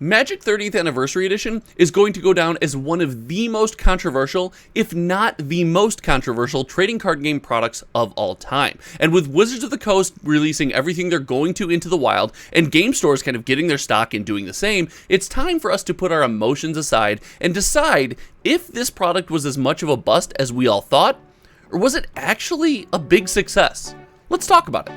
Magic 30th Anniversary Edition is going to go down as one of the most controversial, if not the most controversial, trading card game products of all time. And with Wizards of the Coast releasing everything they're going to into the wild, and game stores kind of getting their stock and doing the same, it's time for us to put our emotions aside and decide if this product was as much of a bust as we all thought, or was it actually a big success? Let's talk about it.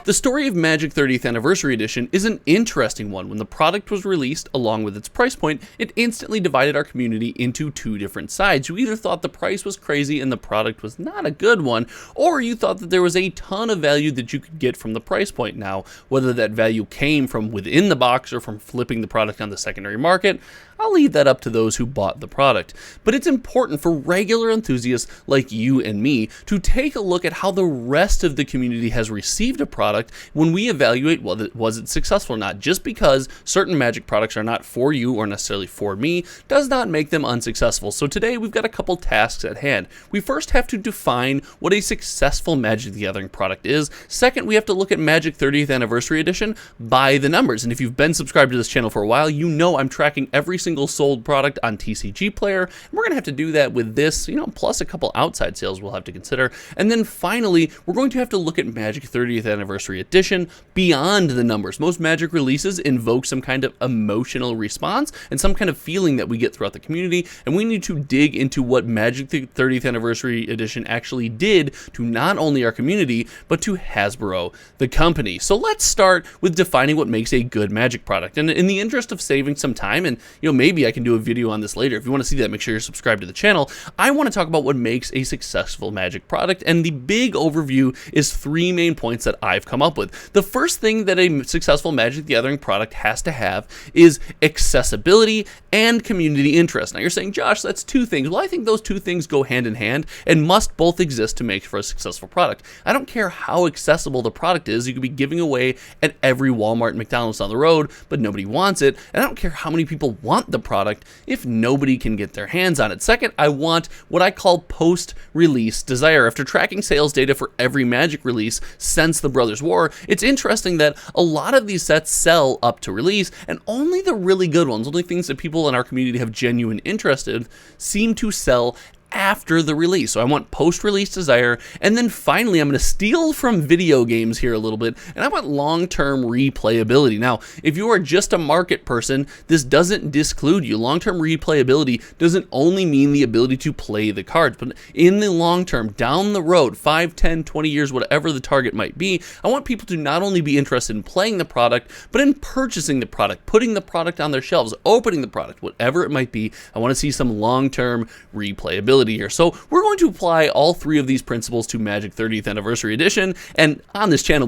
The story of Magic 30th Anniversary Edition is an interesting one. When the product was released, along with its price point, it instantly divided our community into two different sides. You either thought the price was crazy and the product was not a good one, or you thought that there was a ton of value that you could get from the price point. Now, whether that value came from within the box or from flipping the product on the secondary market, I'll leave that up to those who bought the product. But it's important for regular enthusiasts like you and me to take a look at how the rest of the community has received a product when we evaluate whether was it successful or not. Just because certain Magic products are not for you or necessarily for me does not make them unsuccessful. So today we've got a couple tasks at hand. We first have to define what a successful Magic the Gathering product is. Second, we have to look at Magic 30th Anniversary Edition by the numbers. And if you've been subscribed to this channel for a while, you know I'm tracking every single sold product on TCG Player. And we're going to have to do that with this, plus a couple outside sales we'll have to consider. And then finally, we're going to have to look at Magic 30th Anniversary Edition beyond the numbers. Most Magic releases invoke some kind of emotional response and some kind of feeling that we get throughout the community, and we need to dig into what Magic 30th Anniversary Edition actually did to not only our community, but to Hasbro, the company. So let's start with defining what makes a good Magic product. And in the interest of saving some time, and maybe I can do a video on this later. If you want to see that, make sure you're subscribed to the channel. I want to talk about what makes a successful Magic product, and the big overview is three main points that I've come up with. The first thing that a successful Magic the Gathering product has to have is accessibility and community interest. Now you're saying, Josh, that's two things. Well, I think those two things go hand in hand and must both exist to make for a successful product. I don't care how accessible the product is. You could be giving away at every Walmart and McDonald's on the road, but nobody wants it. And I don't care how many people want the product if nobody can get their hands on it. Second, I want what I call post-release desire. After tracking sales data for every Magic release since the Brothers War, it's interesting that a lot of these sets sell up to release, and only the really good ones, only things that people in our community have genuine interest in, seem to sell after the release. So I want post-release desire, and then finally I'm going to steal from video games here a little bit, and I want long-term replayability. Now, if you are just a market person, this doesn't disclude you. Long-term replayability doesn't only mean the ability to play the cards, but in the long term, down the road, 5, 10, 20 years, whatever the target might be, I want people to not only be interested in playing the product, but in purchasing the product, putting the product on their shelves, opening the product, whatever it might be. I want to see some long-term replayability here. So we're going to apply all three of these principles to Magic 30th Anniversary Edition, and on this channel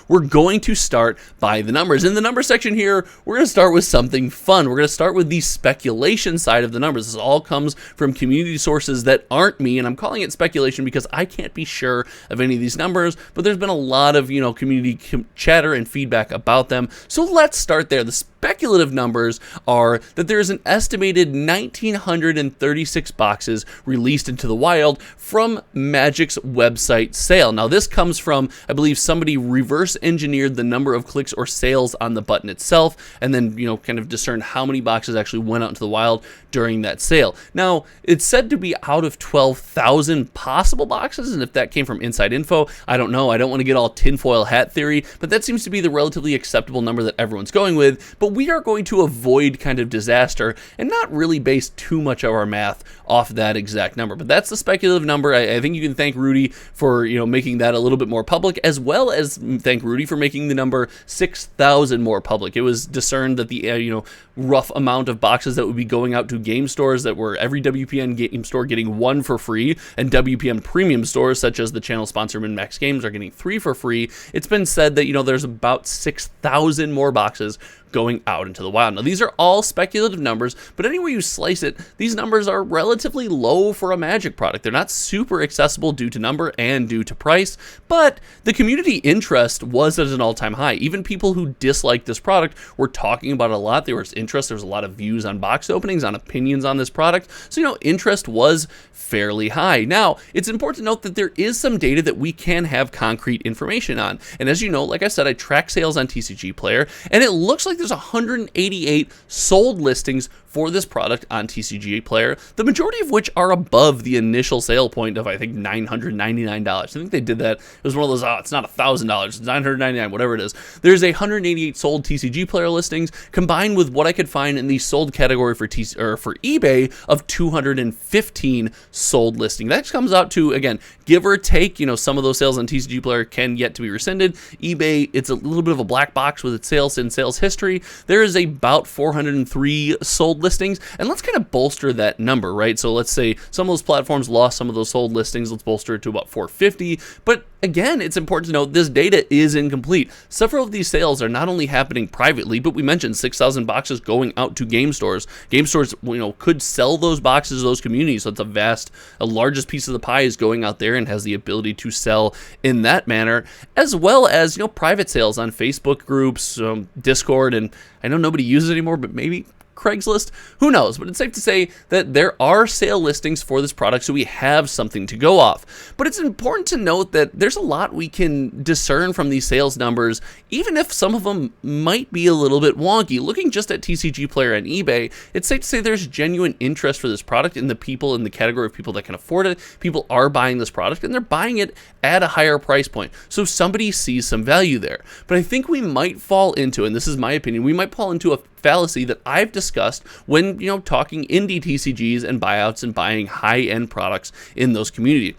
we're going to start by the numbers. In the number section here, we're going to start with something fun. We're going to start with the speculation side of the numbers. This all comes from community sources that aren't me, and I'm calling it speculation because I can't be sure of any of these numbers, but there's been a lot of community chatter and feedback about them. So let's start there. The speculative numbers are that there's an estimated 1,936 boxes released into the wild from Magic's website sale. Now this comes from, I believe, somebody reverse engineered the number of clicks or sales on the button itself, and then kind of discerned how many boxes actually went out into the wild during that sale. Now it's said to be out of 12,000 possible boxes, and if that came from inside info, I don't know. I don't want to get all tinfoil hat theory, but that seems to be the relatively acceptable number that everyone's going with. But we are going to avoid kind of disaster and not really base too much of our math off that exact number. But that's the speculative number. I think you can thank Rudy for making that a little bit more public, as well as thank Rudy for making the number 6,000 more public. It was discerned that the rough amount of boxes that would be going out to game stores, that were every WPN game store getting one for free, and WPN premium stores such as the channel sponsor Min-Max Games are getting 3 for free. It's been said that there's about 6,000 more boxes going out into the wild. Now, these are all speculative numbers, but anywhere you slice it, these numbers are relatively low for a Magic product. They're not super accessible due to number and due to price, but the community interest was at an all-time high. Even people who disliked this product were talking about it a lot. There was interest. There was a lot of views on box openings, on opinions on this product. So, interest was fairly high. Now, it's important to note that there is some data that we can have concrete information on. And as you know, like I said, I track sales on TCG Player, and it looks like there's 188 sold listings for this product on TCG Player, the majority of which are above the initial sale point of, I think, $999. I think they did that. It was one of those, it's not $1,000, it's $999, whatever it is. There's 188 sold TCG Player listings combined with what I could find in the sold category for eBay of 215 sold listing. That comes out to, again, give or take, some of those sales on TCG Player can yet to be rescinded. eBay, it's a little bit of a black box with its sales and sales history. There is about 403 sold listings, and let's kind of bolster that number, right? So let's say some of those platforms lost some of those sold listings. Let's bolster it to about 450. But again, it's important to note this data is incomplete. Several of these sales are not only happening privately, but we mentioned 6,000 boxes going out to game stores. Game stores, could sell those boxes to those communities. So it's a largest piece of the pie is going out there and has the ability to sell in that manner, as well as, private sales on Facebook groups, Discord, and I know nobody uses it anymore, but maybe Craigslist, who knows, but it's safe to say that there are sale listings for this product, so we have something to go off. But it's important to note that there's a lot we can discern from these sales numbers, even if some of them might be a little bit wonky. Looking just at TCG Player and eBay, it's safe to say there's genuine interest for this product in the people in the category of people that can afford it. People are buying this product, and they're buying it at a higher price point, so somebody sees some value there. But I think we might fall into, and this is my opinion, we might fall into a fallacy that I've discussed when, talking indie TCGs and buyouts and buying high-end products in those communities.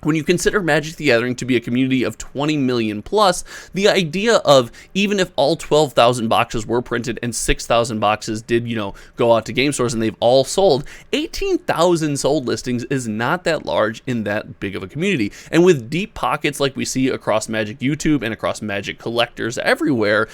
When you consider Magic the Gathering to be a community of 20 million plus, the idea of even if all 12,000 boxes were printed and 6,000 boxes did, go out to game stores and they've all sold, 18,000 sold listings is not that large in that big of a community. And with deep pockets like we see across Magic YouTube and across Magic collectors everywhere,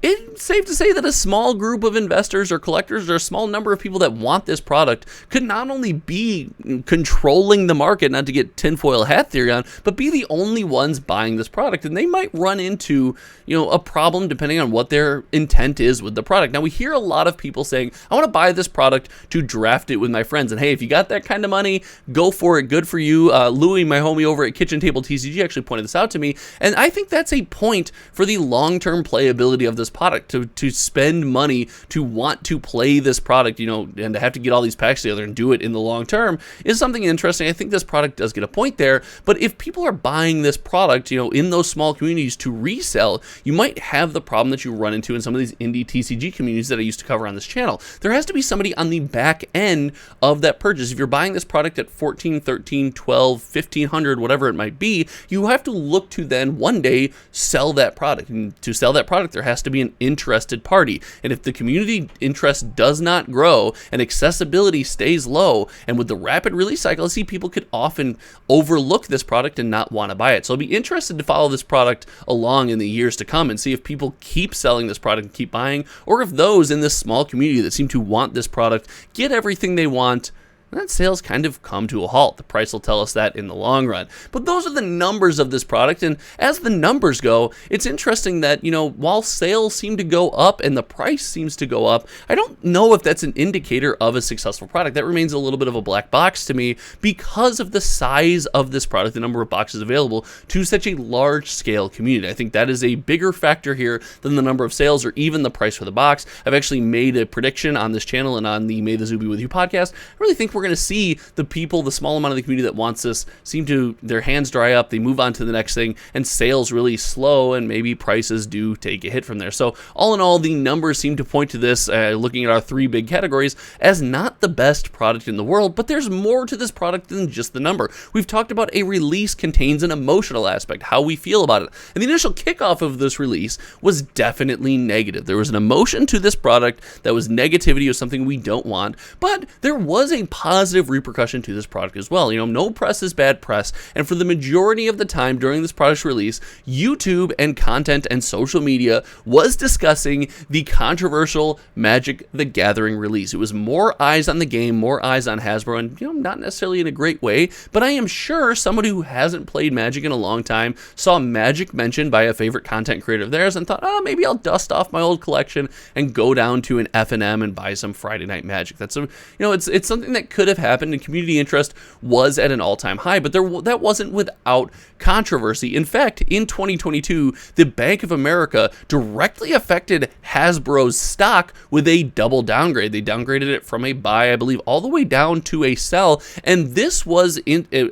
it's safe to say that a small group of investors or collectors or a small number of people that want this product could not only be controlling the market, not to get tinfoil hat theory on, but be the only ones buying this product. And they might run into, a problem depending on what their intent is with the product. Now, we hear a lot of people saying, I want to buy this product to draft it with my friends. And hey, if you got that kind of money, go for it. Good for you. Louis, my homie over at Kitchen Table TCG, actually pointed this out to me. And I think that's a point for the long-term playability of this product, to spend money to want to play this product, and to have to get all these packs together and do it in the long term is something interesting. I think this product does get a point there, but if people are buying this product, in those small communities to resell, you might have the problem that you run into in some of these indie TCG communities that I used to cover on this channel. There has to be somebody on the back end of that purchase. If you're buying this product at $1,400, $1,300, $1,200, $1,500, whatever it might be, you have to look to then one day sell that product. And to sell that product, there has to be an interested party. And if the community interest does not grow and accessibility stays low, and with the rapid release cycle, I see people could often overlook this product and not want to buy it. So I'll be interested to follow this product along in the years to come and see if people keep selling this product and keep buying, or if those in this small community that seem to want this product get everything they want, and then sales kind of come to a halt. The price will tell us that in the long run. But those are the numbers of this product, and as the numbers go, it's interesting that, while sales seem to go up and the price seems to go up, I don't know if that's an indicator of a successful product. That remains a little bit of a black box to me because of the size of this product, the number of boxes available to such a large-scale community. I think that is a bigger factor here than the number of sales or even the price for the box. I've actually made a prediction on this channel and on the May the Zoo Be With You podcast. I really think we're going to see the people, the small amount of the community that wants this, seem to, their hands dry up, they move on to the next thing, and sales really slow, and maybe prices do take a hit from there. So all in all, the numbers seem to point to this, looking at our three big categories, as not the best product in the world, but there's more to this product than just the number. We've talked about a release contains an emotional aspect, how we feel about it. And the initial kickoff of this release was definitely negative. There was an emotion to this product that was negativity, or something we don't want, but there was a positive positive repercussion to this product as well. You know, no press is bad press, and for the majority of the time during this product's release, YouTube and content and social media was discussing the controversial Magic the Gathering release. It was more eyes on the game, more eyes on Hasbro, and you know, not necessarily in a great way, but I am sure somebody who hasn't played Magic in a long time saw Magic mentioned by a favorite content creator of theirs and thought, oh, maybe I'll dust off my old collection and go down to an F&M and buy some Friday Night Magic. That's a, you know, it's something that could have happened, and community interest was at an all-time high, but that wasn't without controversy. In fact, in 2022, the Bank of America directly affected Hasbro's stock with a double downgrade. They downgraded it from a buy, I believe, all the way down to a sell, and this was,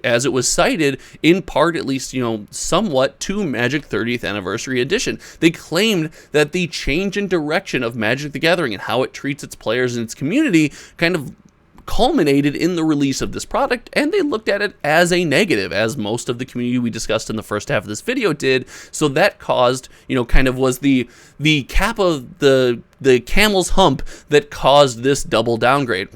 as it was cited, in part, at least, you know, somewhat, to Magic 30th Anniversary Edition. They claimed that the change in direction of Magic the Gathering and how it treats its players and its community kind of culminated in the release of this product, and they looked at it as a negative, as most of the community we discussed in the first half of this video did. So that caused, you know, kind of was the cap of the camel's hump that caused this double downgrade.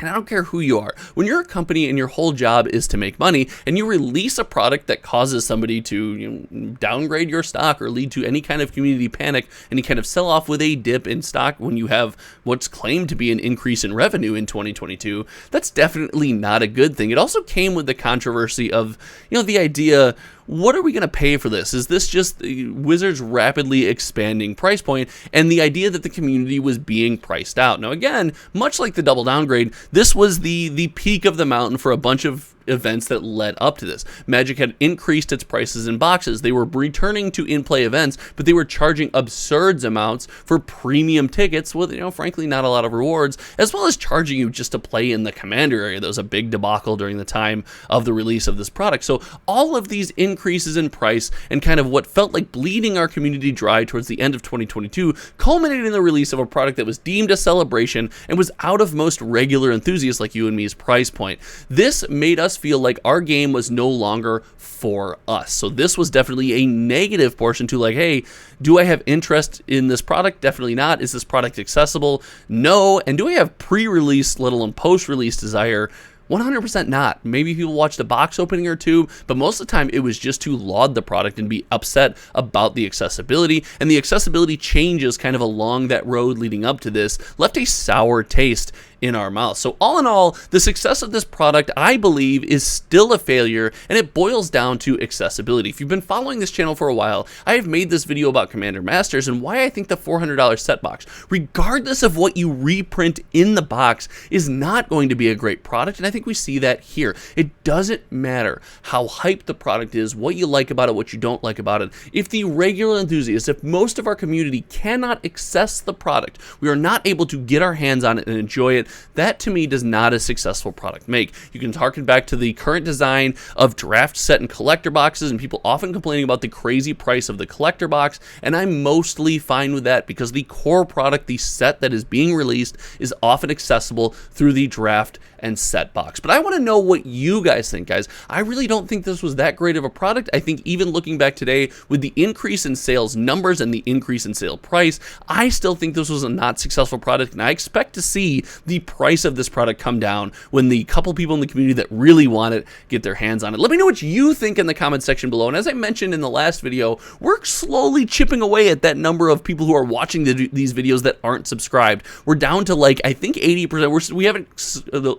And I don't care who you are. When you're a company and your whole job is to make money, and you release a product that causes somebody to, you know, downgrade your stock or lead to any kind of community panic, any kind of sell-off with a dip in stock when you have what's claimed to be an increase in revenue in 2022, that's definitely not a good thing. It also came with the controversy of, you know, the idea, what are we going to pay for this? Is this just Wizards' rapidly expanding price point and the idea that the community was being priced out? Now, again, much like the double downgrade, this was the peak of the mountain for a bunch of events that led up to this. Magic had increased its prices in boxes. They were returning to in-play events, but they were charging absurd amounts for premium tickets with, you know, frankly, not a lot of rewards, as well as charging you just to play in the Commander area. That was a big debacle during the time of the release of this product. So all of these increases in price and kind of what felt like bleeding our community dry towards the end of 2022 culminated in the release of a product that was deemed a celebration and was out of most regular enthusiasts like you and me's price point. This made us feel like our game was no longer for us. So this was definitely a negative portion to, like, hey, do I have interest in this product? Definitely not. Is this product accessible? No. And do I have pre-release, let alone post-release desire? 100% not. Maybe people watched a box opening or two, but most of the time it was just to laud the product and be upset about the accessibility, and the accessibility changes kind of along that road leading up to this left a sour taste in our mouth. So all in all, the success of this product, I believe, is still a failure, and it boils down to accessibility. If you've been following this channel for a while, I have made this video about Commander Masters and why I think the $400 set box, regardless of what you reprint in the box, is not going to be a great product, and I think we see that here. It doesn't matter how hyped the product is, what you like about it, what you don't like about it. If the regular enthusiast, if most of our community cannot access the product, we are not able to get our hands on it and enjoy it, that to me does not a successful product make. You can harken back to the current design of draft, set, and collector boxes, and people often complaining about the crazy price of the collector box, and I'm mostly fine with that because the core product, the set that is being released, is often accessible through the draft and set box. But I want to know what you guys think, guys. I really don't think this was that great of a product. I think even looking back today with the increase in sales numbers and the increase in sale price, I still think this was a not successful product, and I expect to see the price of this product come down when the couple people in the community that really want it get their hands on it. Let me know what you think in the comment section below. And as I mentioned in the last video, we're slowly chipping away at that number of people who are watching these videos that aren't subscribed. We're down to, like, I think 80%. We haven't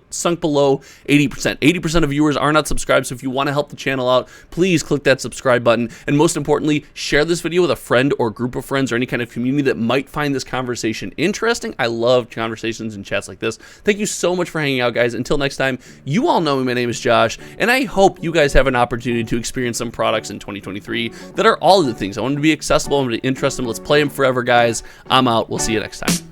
sunk below 80%. 80% of viewers are not subscribed, so if you want to help the channel out, please click that subscribe button, and most importantly, share this video with a friend or group of friends or any kind of community that might find this conversation interesting. I love conversations and chats like this. Thank you so much for hanging out, guys. Until next time, you all know me. My name is Josh, and I hope you guys have an opportunity to experience some products in 2023 that are all of the things. I want them to be accessible, I want them to interest them. Let's play them forever, guys. I'm out. We'll see you next time.